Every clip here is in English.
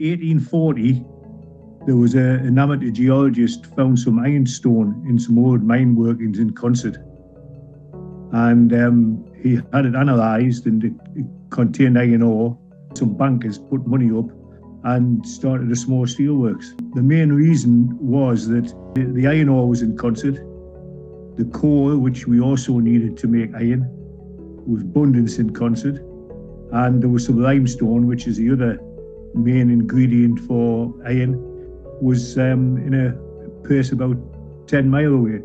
1840, there was an amateur geologist found some ironstone in some old mine workings in Consett. And he had it analysed, and it contained iron ore. Some bankers put money up and started a small steelworks. The main reason was that the iron ore was in Consett. The coal, which we also needed to make iron, was abundance in Consett. And there was some limestone, which is the other main ingredient for iron, was in a place about 10 miles away.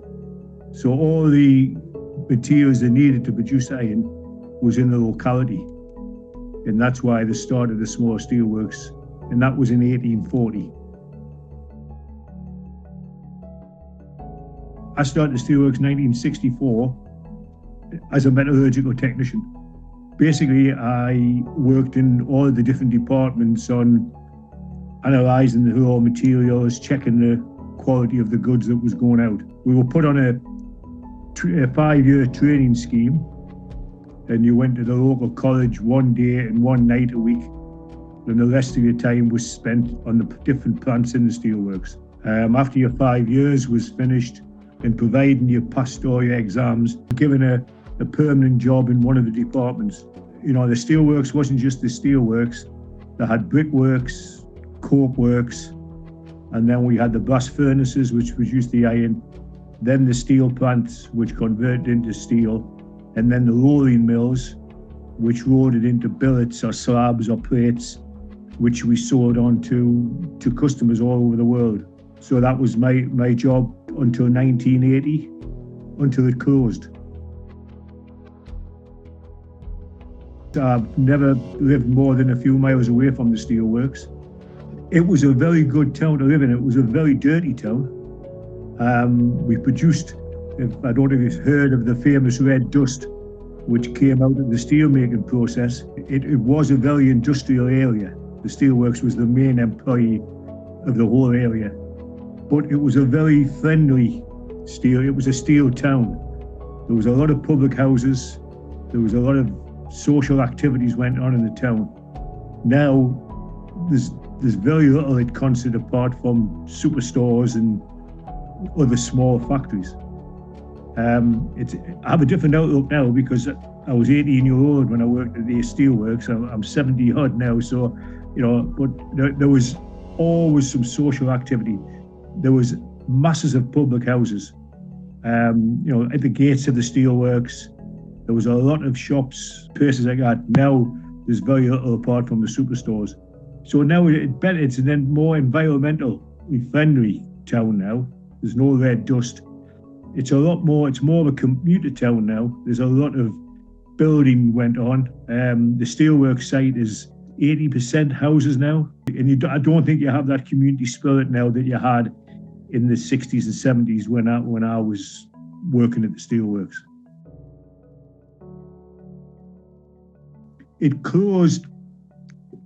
So all the materials they needed to produce iron was in the locality. And that's why they started the small steelworks, and that was in 1840. I started the steelworks in 1964 as a metallurgical technician. Basically, I worked in all the different departments on analysing the raw materials, checking the quality of the goods that was going out. We were put on a 5-year training scheme, and you went to the local college one day and one night a week, and the rest of your time was spent on the different plants in the steelworks. After your 5 years was finished, and providing you passed all your exams, given a permanent job in one of the departments. You know, the steelworks wasn't just the steelworks. They had brickworks, coke works, and then we had the blast furnaces, which produced the iron, then the steel plants, which converted into steel, and then the rolling mills, which rolled it into billets or slabs or plates, which we sold on to customers all over the world. So that was my job until 1980, until it closed. I've never lived more than a few miles away from the steelworks. It was a very good town to live in. It was a very dirty town. We produced, I don't know if you've heard of the famous red dust, which came out of the steel making process. It was a very industrial area. The steelworks was the main employee of the whole area. But it was a very friendly steel. It was a steel town. There was a lot of public houses. There was a lot of social activities went on in the town. Now, there's very little at Consett apart from superstores and other small factories. I have a different outlook now because I was 18 years old when I worked at the steelworks. I'm 70 odd now, so but there was always some social activity. There was masses of public houses. At the gates of the steelworks, there was a lot of shops, places like that. Now there's very little apart from the superstores. So now it's a more environmentally friendly town now. There's no red dust. It's more of a commuter town now. There's a lot of building went on. The steelworks site is 80% houses now. And I don't think you have that community spirit now that you had in the 60s and 70s when I was working at the steelworks. It closed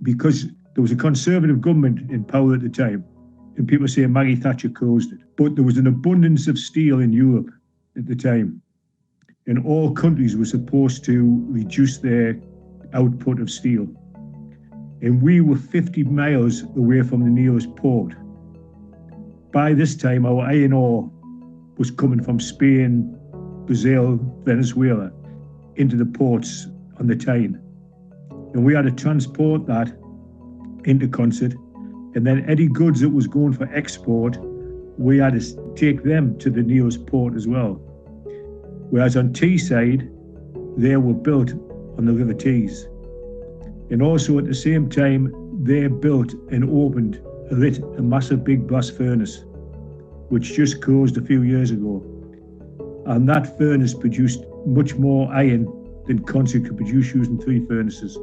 because there was a Conservative government in power at the time, and people say Maggie Thatcher closed it. But there was an abundance of steel in Europe at the time, and all countries were supposed to reduce their output of steel. And we were 50 miles away from the nearest port. By this time, our iron ore was coming from Spain, Brazil, Venezuela into the ports on the Tyne. And we had to transport that into Consett. And then any goods that was going for export, we had to take them to the nearest port as well. Whereas on Teesside, they were built on the River Tees. And also at the same time, they built and opened, lit a massive big blast furnace, which just closed a few years ago. And that furnace produced much more iron than Consett could produce using 3 furnaces.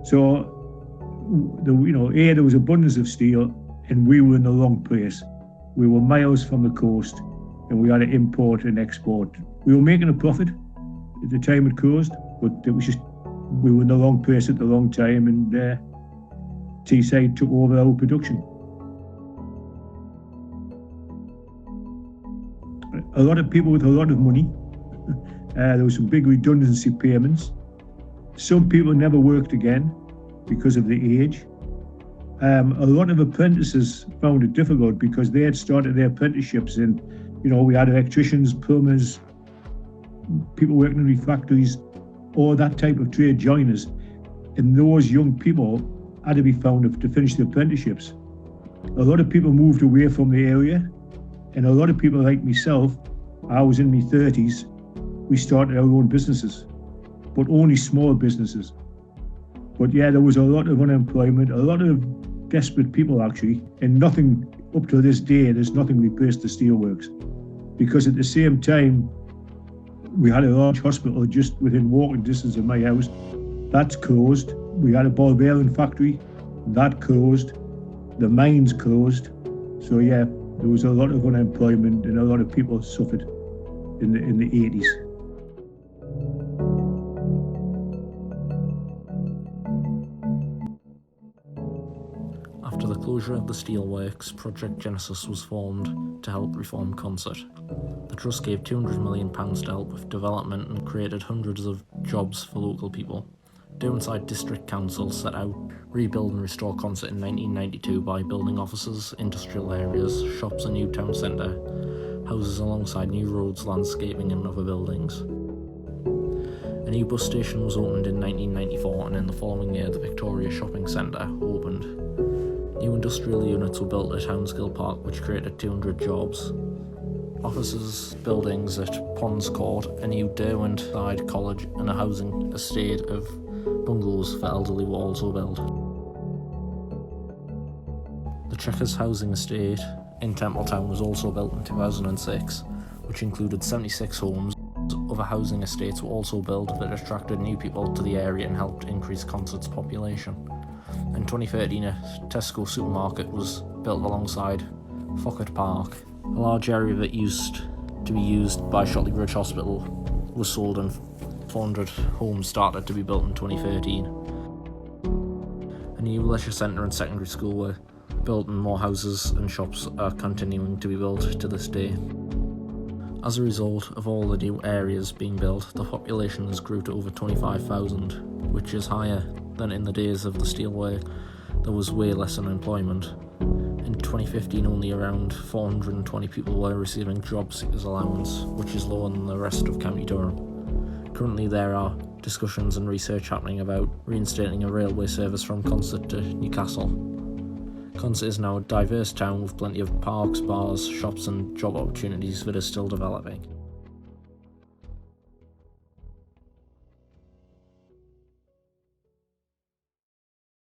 So, there was abundance of steel, and we were in the wrong place. We were miles from the coast, and we had to import and export. We were making a profit at the time it closed, but it was just we were in the wrong place at the wrong time, and Teesside took over our production. A lot of people with a lot of money. There was some big redundancy payments. Some people never worked again because of the age. A lot of apprentices found it difficult because they had started their apprenticeships in, we had electricians, plumbers, people working in factories, all that type of trade joiners. And those young people had to be found to finish the apprenticeships. A lot of people moved away from the area, and a lot of people like myself, I was in my 30s, we started our own businesses, but only small businesses. But yeah, there was a lot of unemployment, a lot of desperate people actually, and nothing, up to this day, there's nothing replaced the steelworks. Because at the same time, we had a large hospital just within walking distance of my house. That's closed. We had a ball bearing factory. That closed. The mines closed. So yeah, there was a lot of unemployment and a lot of people suffered in the 80s. After the closure of the steelworks, Project Genesis was formed to help reform Consett. The trust gave £200 million to help with development and created hundreds of jobs for local people. Downside District Council set out rebuild and restore Consett in 1992 by building offices, industrial areas, shops, a new town centre, houses alongside new roads, landscaping and other buildings. A new bus station was opened in 1994, and in the following year the Victoria Shopping Centre opened. New industrial units were built at Hounsgill Park, which created 200 jobs. Offices, buildings at Ponds Court, a new Derwent-side college and a housing estate of bungalows for elderly were also built. The Chequers housing estate in Templetown was also built in 2006, which included 76 homes. Other housing estates were also built that attracted new people to the area and helped increase Consett's population. In 2013, a Tesco supermarket was built alongside Fockett Park. A large area that used to be used by Shotley Bridge Hospital was sold, and 400 homes started to be built in 2013. A new leisure centre and secondary school were built, and more houses and shops are continuing to be built to this day. As a result of all the new areas being built, the population has grew to over 25,000, which is higher than in the days of the steelwork. There was way less unemployment. In 2015, only around 420 people were receiving job seekers allowance, which is lower than the rest of County Durham. Currently there are discussions and research happening about reinstating a railway service from Consett to Newcastle. Consett is now a diverse town with plenty of parks, bars, shops and job opportunities that is still developing.